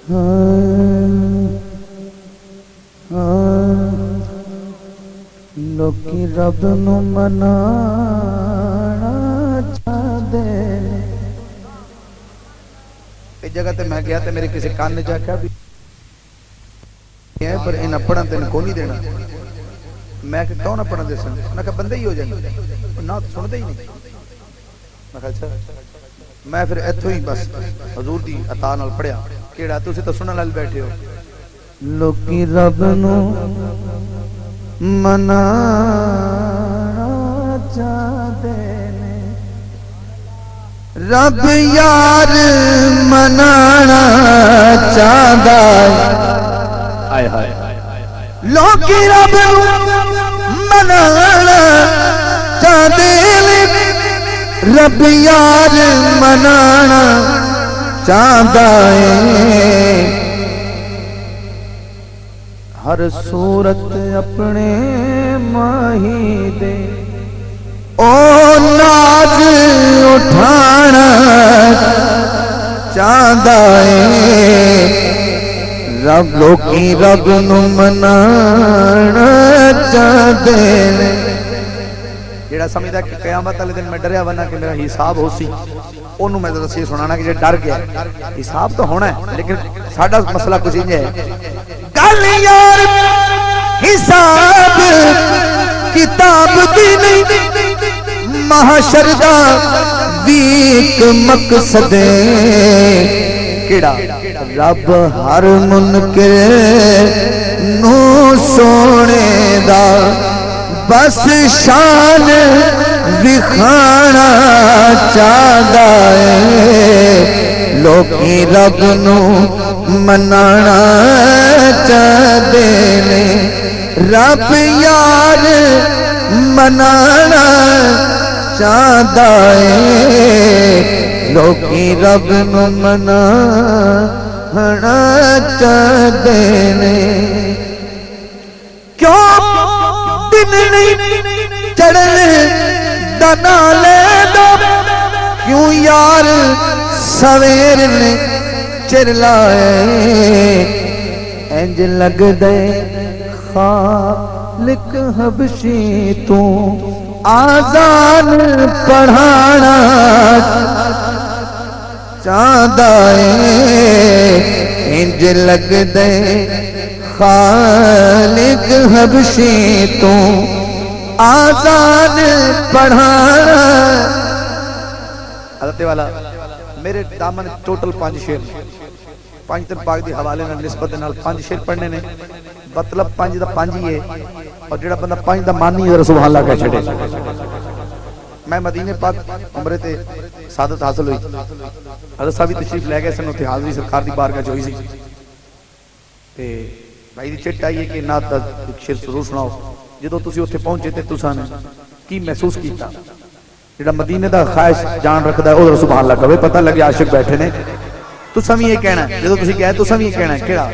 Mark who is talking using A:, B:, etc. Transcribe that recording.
A: लोकी रब नू मनाना चाहते।
B: इस जगह ते मैं गया तो मेरे किसी कान ने आख्या भी पर इन्हें पढ़न तेन को नहीं देना। मैं कौन पढ़न दे सन? मैं बंदे ही हो जाए ना सुनते ही नहीं। मैं अच्छा मैं फिर इथों ही बस हजूर दी अता नाल पढ़िया केड़ा तुसी तो सुनन वाले बैठे हो।
A: लोकी रब नू मनाना चाहते ने, रब यार मनाना चाहता
B: हाय हाय
A: लोकी रब नू मनाना चाहते ने, रब यार मनाना चाहता है। हर सूरत अपने माही दे ओ नाज उठाना चाहता है। रब लोकी रब नू मनाना चाहते ने।
B: जेड़ा समझदा कि कयामत वाले दिन मैं डरिया वना कि मेरा हिसाब हो सी ओनू मैं दसी सुनाना कि जे डर गया हिसाब तो होना है लेकिन साडा मसला कुछ इंज है
A: गल यार हिसाब किताब दी नहीं महशर दा वीक मकसद
B: केड़ा
A: रब हर मुनकिर नू सोने दा बस शान विखाना चाहता है। लोकी रब नू मनाना चाहते ने, रब यार मनाना चाहता है। लोकी रब नू मनाना चाहते ने। क्यों दिन नहीं चढ़न दना ले दो, क्यों यार सवेर ने चिर लाए। इंज लगदे खालिक हबशी तू आजान पढ़ाना चाहता है। इंज लगदे खालिक हबशी तू आजान पढ़ाना।
B: हज़रत वाला मेरे दामन टोटल 5 शेर 5 दिन पाक दी हवाले नाल निस्बत नाल 5 शेर पढ़ने ने मतलब 5 दा 5 ही है और जेड़ा बंदा 5 दा मानी है सुभान अल्लाह कह छड़े। मैं मदीने पाक उम्रे ते सादत हासिल हुई हज़रत साहब तशरीफ ले गए सन उत्थे हाज़री सरकार दी बारगाह च होई सी ते भाई दी चिट आई है कि नात दा शेर जरूर सुनाओ। जदों तुसी उत्थे पहुंचे ते तुसां की महसूस कीता? जेड़ा मदीने दा ख्वाहिश जान रखदा है ओ सुभान अल्लाह कहे पता लगे आशिक बैठे ने। तुसां भी ये कहना जदों तुसी कहे तुसां भी ये कहना केड़ा